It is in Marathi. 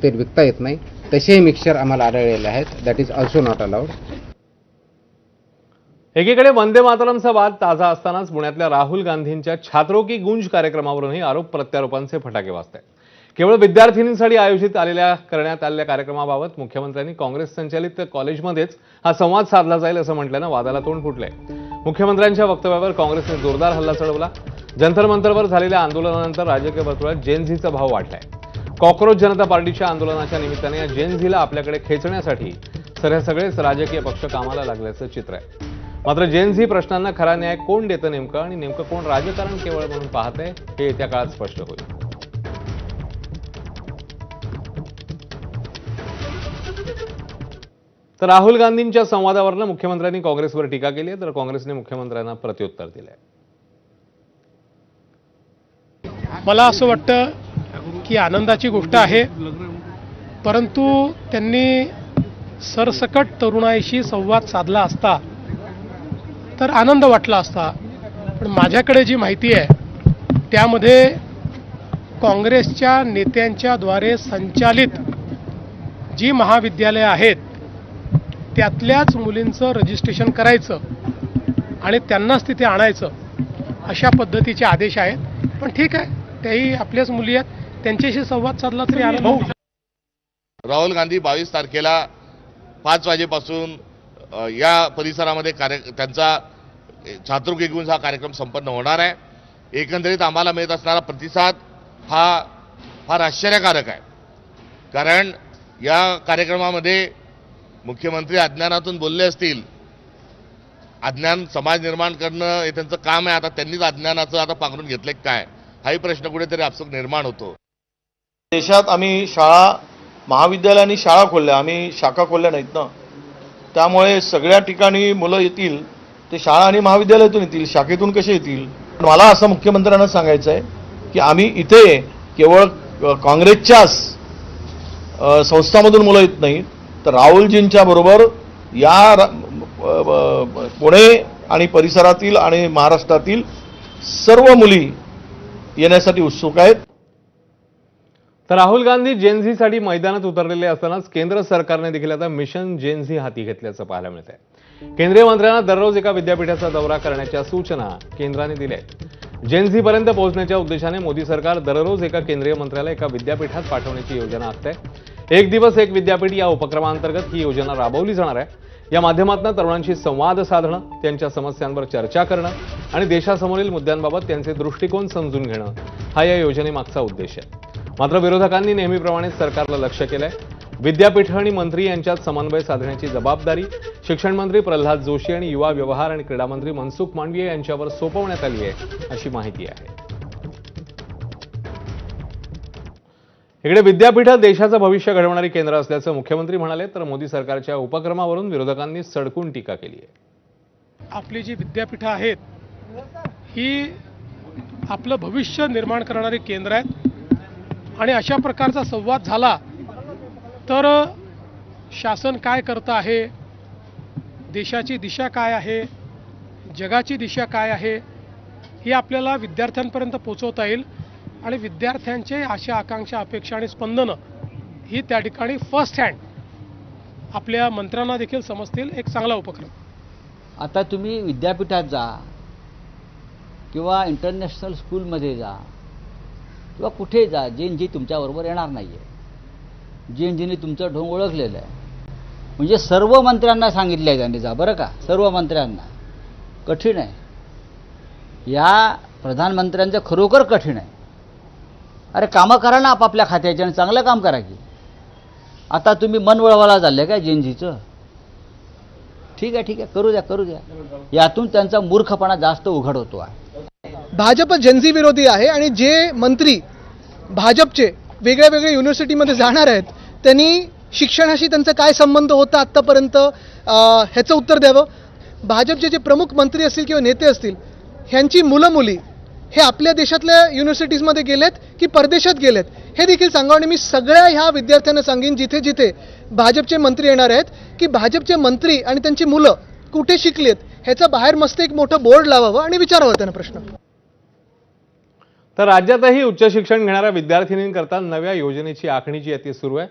तेल विकता येत नाही, तसेही मिक्सचर आम्हाला आढळलेले आहेत. That is also not allowed. एकीकडे वंदे मातरमचा वाद ताजा असतानाच पुण्यातल्या राहुल गांधींच्या छात्रों की गूंज कार्यक्रमावरूनही आरोप प्रत्यारोपांचे फटाके वाजत आहेत. केवळ विद्यार्थिनींसाठी आयोजित करण्यात आलेल्या कार्यक्रमाबाबत मुख्यमंत्र्यांनी काँग्रेस संचालित कॉलेजमध्येच हा संवाद साधला जाईल असं म्हटल्यानं वादाला तोंड फुटलंय. मुख्यमंत्र्यांच्या वक्तव्यावर काँग्रेसने जोरदार हल्ला चढवला. जंतर मंतरवर झालेल्या आंदोलनानंतर राजकीय वर्तुळात जेन-झीचा भाव वाढलाय. कॉकरोच जनता पार्टीच्या आंदोलनाच्या निमित्ताने या जेन-झीला आपल्याकडे खेचण्यासाठी सगळेच राजकीय पक्ष कामाला लागल्याचं चित्र आहे. मात्र जेन-झी प्रश्नांना खरा न्याय कोण देतं नेमकं आणि नेमकं कोण राजकारण केवळ म्हणून पाहतंय हे येत्या काळात स्पष्ट होईल. तर राहुल गांधींच्या संवादावरनं मुख्यमंत्र्यांनी काँग्रेसवर टीका केली आहे, तर काँग्रेसने मुख्यमंत्र्यांना प्रत्युत्तर दिलंय. मला असं वाटतं की आनंदाची गोष्ट आहे, परंतु त्यांनी सरसकट तरुणाईशी संवाद साधला असता तर आनंद वाटला असता. पण माझ्याकडे जी माहिती आहे त्यामध्ये काँग्रेसच्या नेत्यांच्या द्वारे संचालित जी महाविद्यालये आहेत त्यातल्याच मुलींचं रजिस्ट्रेशन करायचं आणि त्यांनाच तिथे आणायचं अशा पद्धतीचे आदेश आहेत. पण ठीक आहे, त्याही आपल्याच मुली आहेत, त्यांच्याशी संवाद साधला तरी आनंद होईल. राहुल गांधी 22 तारखेला 5 वाजेपासून या परिसरामध्ये त्यांचा छात्रों की गूंज हा कार्यक्रम संपन्न होणार आहे. एकंदरीत आम्हाला मिळत असणारा प्रतिसाद हा फार आश्चर्यकारक आहे. कारण या कार्यक्रमामध्ये मुख्यमंत्री अज्ञानातून बोलले असतील. अज्ञान समाज निर्माण करणं हे त्यांचं काम आहे. आता त्यांनीच अज्ञानाचं आता पांघरून घेतलंय काय, हाही प्रश्न कुठेतरी आपसूक निर्माण होतो. देशात आम्ही शाळा, महाविद्यालयांनी शाळा खोलल्या, आम्ही शाखा खोलल्या नाहीत ना. त्यामुळे सगळ्या ठिकाणी मुलं येतील ते शाळा आणि महाविद्यालयातून येतील, शाखेतून कसे येतील. मला असं मुख्यमंत्र्यांना सांगायचं आहे की आम्ही इथे केवळ काँग्रेसच्याच संस्थांमधून मुलं येत नाहीत, तर राहुलजींच्या बरोबर या पुणे आणि परिसरातील आणि महाराष्ट्रातील सर्व मुली येण्यासाठी उत्सुक आहेत. तर राहुल गांधी जेन-झीसाठी मैदानात उतरलेले असतानाच केंद्र सरकारने देखील आता मिशन जेन-झी हाती घेतल्याचं पाहायला मिळत आहे. केंद्रीय मंत्र्यांना दररोज एका विद्यापीठाचा दौरा करण्याच्या सूचना केंद्राने दिल्या आहेत. जेन-झी पर्यंत पोहोचण्याच्या उद्देशाने मोदी सरकार दररोज एका केंद्रीय मंत्र्याला एका विद्यापीठात पाठवण्याची योजना आखत आहे. एक दिवस एक विद्यापीठ या उपक्रमांतर्गत ही योजना राबवली जाणार आहे. या माध्यमातून तरुणांशी संवाद साधणं, त्यांच्या समस्यांवर चर्चा करणं आणि देशासमोरील मुद्द्यांबाबत त्यांचे दृष्टिकोन समजून घेणं हा या योजनेमागचा उद्देश आहे. मात्र विरोधकांनी नेहमीप्रमाणे सरकारला लक्ष केलंय. विद्यापीठ आणि मंत्री यांच्यात समन्वय साधण्याची जबाबदारी शिक्षण मंत्री प्रल्हाद जोशी आणि युवा व्यवहार आणि क्रीडा मंत्री मनसुख मांडवीय यांच्यावर सोपवण्यात आली आहे अशी माहिती आहे. इकडे विद्यापीठं देशाचं भविष्य घडवणारी केंद्र असल्याचं मुख्यमंत्री म्हणाले, तर मोदी सरकारच्या उपक्रमावरून विरोधकांनी सडकून टीका केली आहे. आपली जी विद्यापीठं आहेत ही आपलं भविष्य निर्माण करणारी केंद्र आहेत आणि अशा प्रकारचा संवाद झाला तर शासन काय करतं आहे, देशाची दिशा काय आहे, जगाची दिशा काय आहे हे आपल्याला विद्यार्थ्यांपर्यंत पोहोचवता येईल आणि विद्यार्थ्यांचे आशा, आकांक्षा, अपेक्षा आणि स्पंदनं ही त्या ठिकाणी फर्स्ट हँड आपल्या मंत्र्यांना देखील समजतील. एक चांगला उपक्रम. आता तुम्ही विद्यापीठात जा किंवा इंटरनॅशनल स्कूलमध्ये जा किंवा कुठे जा, जेन-झी तुमच्याबरोबर येणार नाही आहे. जेन-झीने तुमचं ढोंग ओळखलेलं आहे. म्हणजे सर्व मंत्र्यांना सांगितलं आहे त्यांनी जा बरं का, सर्व मंत्र्यांना. कठीण आहे, या प्रधानमंत्र्यांचं खरोखर कठीण आहे. अरे कामं करा ना आपापल्या खात्याचे आणि चांगलं काम करा की. आता तुम्ही मन वळवायला चाललंय काय जेन-झीचं? ठीक आहे, करू द्या. यातून त्यांचा मूर्खपणा जास्त उघड होतो आहे. भाजप जेन-झी विरोधी आहे आणि जे मंत्री भाजपचे वेगळ्या युनिव्हर्सिटीमध्ये जाणार आहेत त्यांनी शिक्षणाशी त्यांचा काय संबंध होता आत्तापर्यंत ह्याचं उत्तर द्यावं. भाजपचे जे प्रमुख मंत्री असतील किंवा नेते असतील ह्यांची मुलं मुली हे आपल्या देशातल्या युनिव्हर्सिटीजमध्ये गेलेत की परदेशात गेलेत हे देखील सांगावं. आणि मी सगळ्या ह्या विद्यार्थ्यांना सांगेन जिथे जिथे भाजपचे मंत्री येणार आहेत की भाजपचे मंत्री आणि त्यांची मुलं कुठे शिकलेत ह्याचा बाहेर मस्त एक मोठं बोर्ड लावावं आणि विचारावं त्यांना प्रश्न. तर राज्यातही उच्च शिक्षण घेणाऱ्या विद्यार्थिनींकरता नव्या योजनेची आखणीची सुरू आहे.